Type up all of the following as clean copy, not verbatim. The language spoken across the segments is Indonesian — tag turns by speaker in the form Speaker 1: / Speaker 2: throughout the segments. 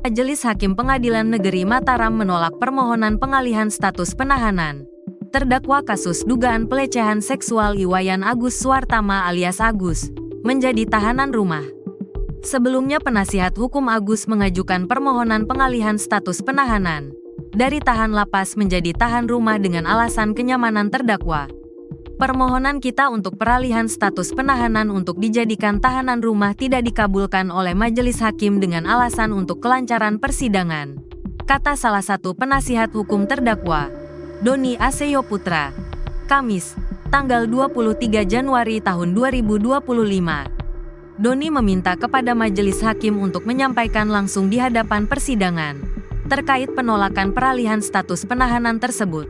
Speaker 1: Majelis Hakim Pengadilan Negeri Mataram menolak permohonan pengalihan status penahanan terdakwa kasus dugaan pelecehan seksual Iwayan Agus Suartama alias Agus menjadi tahanan rumah. Sebelumnya penasihat hukum Agus mengajukan permohonan pengalihan status penahanan dari tahan lapas menjadi tahan rumah dengan alasan kenyamanan terdakwa. Permohonan kita untuk peralihan status penahanan untuk dijadikan tahanan rumah tidak dikabulkan oleh majelis hakim dengan alasan untuk kelancaran persidangan, kata salah satu penasihat hukum terdakwa, Doni Aseyo Putra, Kamis, tanggal 23 Januari tahun 2025. Doni meminta kepada majelis hakim untuk menyampaikan langsung di hadapan persidangan terkait penolakan peralihan status penahanan tersebut.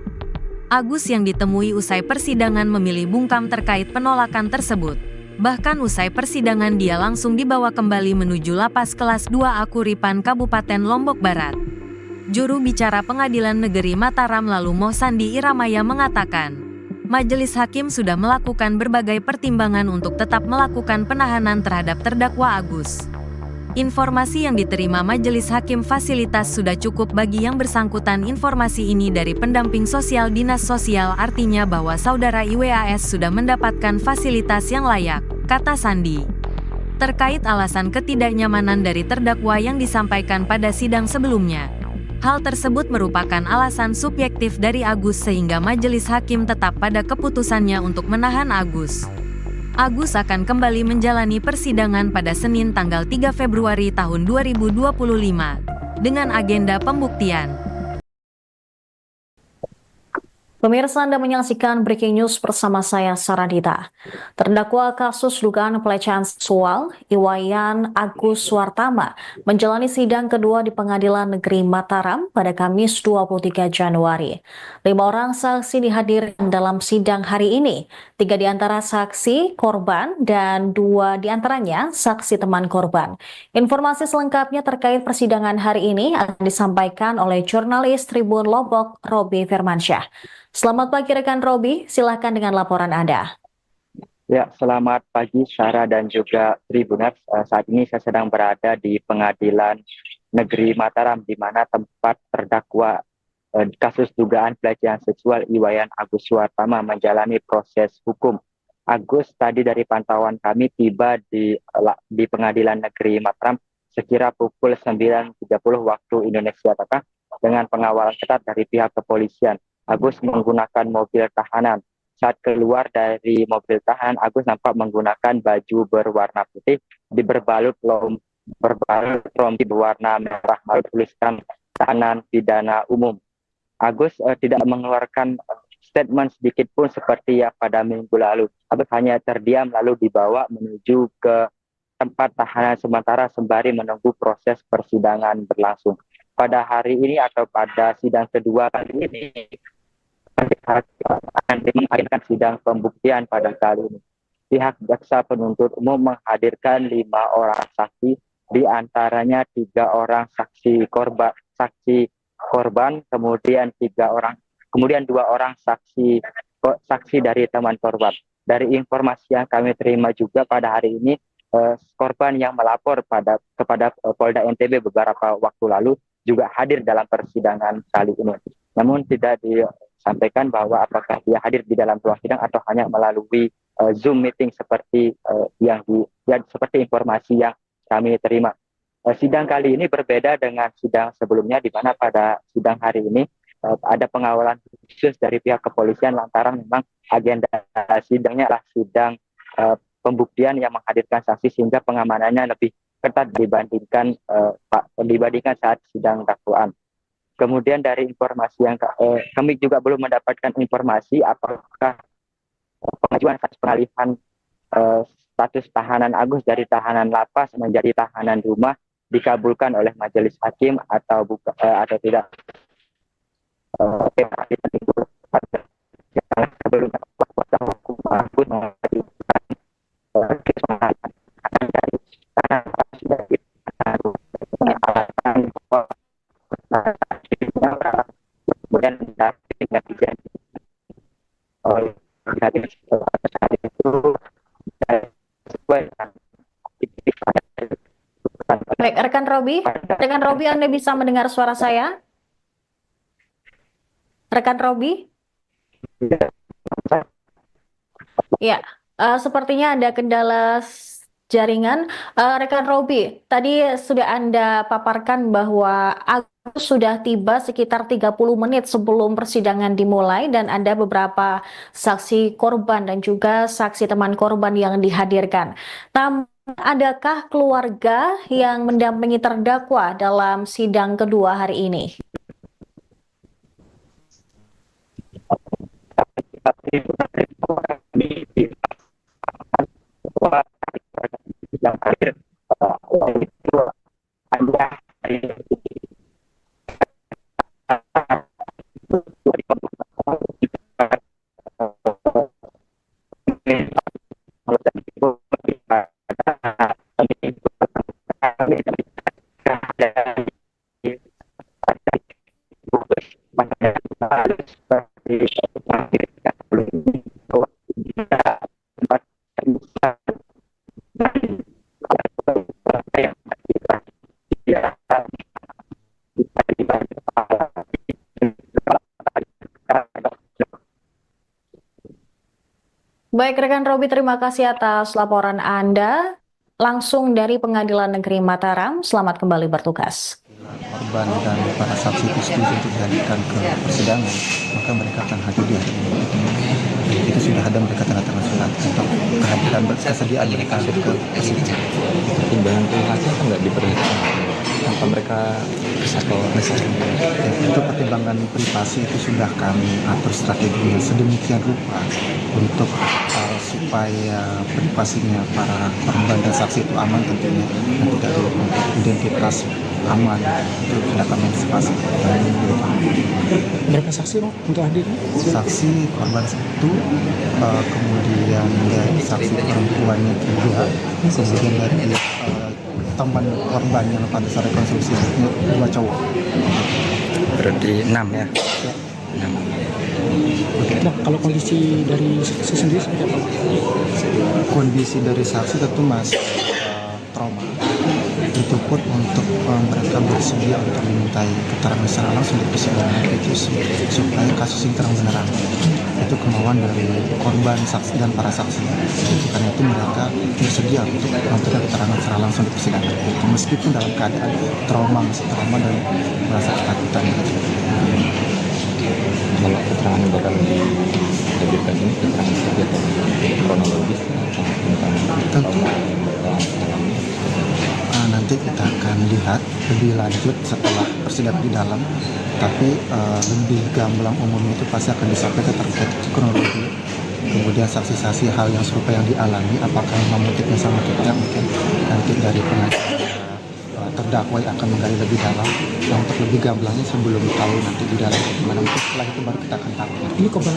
Speaker 1: Agus yang ditemui usai persidangan memilih bungkam terkait penolakan tersebut. Bahkan usai persidangan dia langsung dibawa kembali menuju lapas kelas 2 Akuripan Kabupaten Lombok Barat. Juru bicara Pengadilan Negeri Mataram lalu Mohsandi Iramaya mengatakan, majelis hakim sudah melakukan berbagai pertimbangan untuk tetap melakukan penahanan terhadap terdakwa Agus. Informasi yang diterima majelis hakim fasilitas sudah cukup bagi yang bersangkutan. Informasi ini dari pendamping sosial dinas sosial artinya bahwa saudara IWAS sudah mendapatkan fasilitas yang layak, kata Sandi. Terkait alasan ketidaknyamanan dari terdakwa yang disampaikan pada sidang sebelumnya. Hal tersebut merupakan alasan subjektif dari Agus sehingga majelis hakim tetap pada keputusannya untuk menahan Agus. Agus akan kembali menjalani persidangan pada Senin tanggal 3 Februari tahun 2025 dengan agenda pembuktian.
Speaker 2: Pemirsa, Anda menyaksikan Breaking News bersama saya, Saradita. Terdakwa kasus dugaan pelecehan seksual, Iwayan Agus Suartama, menjalani sidang kedua di Pengadilan Negeri Mataram pada Kamis 23 Januari. 5 orang saksi dihadirkan dalam sidang hari ini. 3 diantara saksi korban dan 2 diantaranya saksi teman korban. Informasi selengkapnya terkait persidangan hari ini akan disampaikan oleh jurnalis Tribun Lombok, Robi Firmansyah. Selamat pagi rekan Robi, silahkan dengan laporan Anda.
Speaker 3: Ya, selamat pagi Sarah dan juga Tribuners. Saat ini saya sedang berada di Pengadilan Negeri Mataram, di mana tempat terdakwa kasus dugaan pelecehan seksual Iwayan Agus Suartama menjalani proses hukum. Agus tadi dari pantauan kami tiba di Pengadilan Negeri Mataram sekira pukul 9.30 waktu Indonesia Tengah dengan pengawalan ketat dari pihak kepolisian. Agus menggunakan mobil tahanan. Saat keluar dari mobil tahanan, Agus nampak menggunakan baju berwarna putih berbalut rompi berwarna merah lalu tuliskan tahanan pidana umum. Agus tidak mengeluarkan statement sedikit pun seperti yang pada minggu lalu. Agus hanya terdiam lalu dibawa menuju ke tempat tahanan sementara sembari menunggu proses persidangan berlangsung. Pada hari ini atau pada sidang kedua kali ini, akan menghadirkan sidang pembuktian pada kali ini. Pihak jaksa penuntut umum menghadirkan 5 orang saksi, di antaranya 3 orang saksi korban, kemudian 2 orang saksi dari teman korban. Dari informasi yang kami terima juga pada hari ini, korban yang melapor kepada Polda NTB beberapa waktu lalu juga hadir dalam persidangan kali ini. Namun tidak disampaikan bahwa apakah dia hadir di dalam ruang sidang atau hanya melalui Zoom meeting seperti seperti informasi yang kami terima. Sidang kali ini berbeda dengan sidang sebelumnya, di mana pada sidang hari ini ada pengawalan khusus dari pihak kepolisian lantaran memang agenda sidangnya adalah sidang pembuktian yang menghadirkan saksi sehingga pengamanannya lebih ketat dibandingkan saat sidang dakwaan. Kemudian dari informasi yang kami juga belum mendapatkan informasi apakah pengajuan peralihan status tahanan Agus dari tahanan lapas menjadi tahanan rumah dikabulkan oleh majelis hakim atau tidak. Kemudian oleh saat itu sesuai dengan
Speaker 2: Baik, rekan Robi, Anda bisa mendengar suara saya? Rekan Robi? Ya, sepertinya ada kendala jaringan. Rekan Robi, tadi sudah Anda paparkan bahwa Agus sudah tiba sekitar 30 menit sebelum persidangan dimulai dan ada beberapa saksi korban dan juga saksi teman korban yang dihadirkan. Namun, adakah keluarga yang mendampingi terdakwa dalam sidang kedua hari ini?
Speaker 3: Yang akhir itu Anda
Speaker 2: Baik, rekan Robi, terima kasih atas laporan Anda langsung dari Pengadilan Negeri Mataram. Selamat kembali bertugas.
Speaker 4: Korban dan para saksi itu setuju untuk dihadirkan ke persidangan, maka mereka akan hadir di hari ini. Itu sudah ada mereka tanda tangan surat untuk kehadiran kesediaan mereka hadir ke persidangan.
Speaker 5: Pertimbangan privasi kan nggak diperhitungkan tanpa mereka
Speaker 4: Itu pertimbangan privasi itu sudah kami atur strateginya sedemikian rupa untuk supaya privasinya para korban dan saksi itu aman tentunya dan tidak identitas aman itu sudah kami antisipasi.
Speaker 5: Berapa saksi untuk hadir?
Speaker 4: Saksi korban satu, kemudian dari saksi perempuannya juga, kemudian dari teman korban yang pada saat rekonstruksi itu 2 cowok.
Speaker 5: Berarti 6 ya?
Speaker 4: Ya.
Speaker 5: 6.
Speaker 6: Nah, kalau kondisi dari saksi sendiri seperti apa?
Speaker 4: Kondisi dari saksi tentu masih trauma. Itu pun untuk mereka bersedia untuk dimintai keterangan secara langsung di persidangan itu supaya kasus ini terang benerang. Itu kemauan dari korban, saksi dan para saksi. Karena itu mereka bersedia untuk memberikan keterangan secara langsung di persidangan itu meskipun dalam keadaan masih trauma dan merasa ketakutan.
Speaker 5: Kalau keterangan yang bakal dihadirkan ini keterangan seperti apa? Kronologis atau tentang
Speaker 4: Tentu nanti kita akan lihat lebih lanjut setelah persidangan di dalam, tapi lebih gamblang umumnya itu pasti akan disampaikan terkait kronologi, kemudian saksi-saksi hal yang serupa yang dialami, apakah memang motifnya sama atau tidak, mungkin nanti dari penasihat terdakwa yang akan menggali lebih dalam. Nah, untuk lebih gamblangnya sebelum tahu nanti di dalam gimana, mungkin setelah itu baru kita akan tahu.
Speaker 6: Ini korban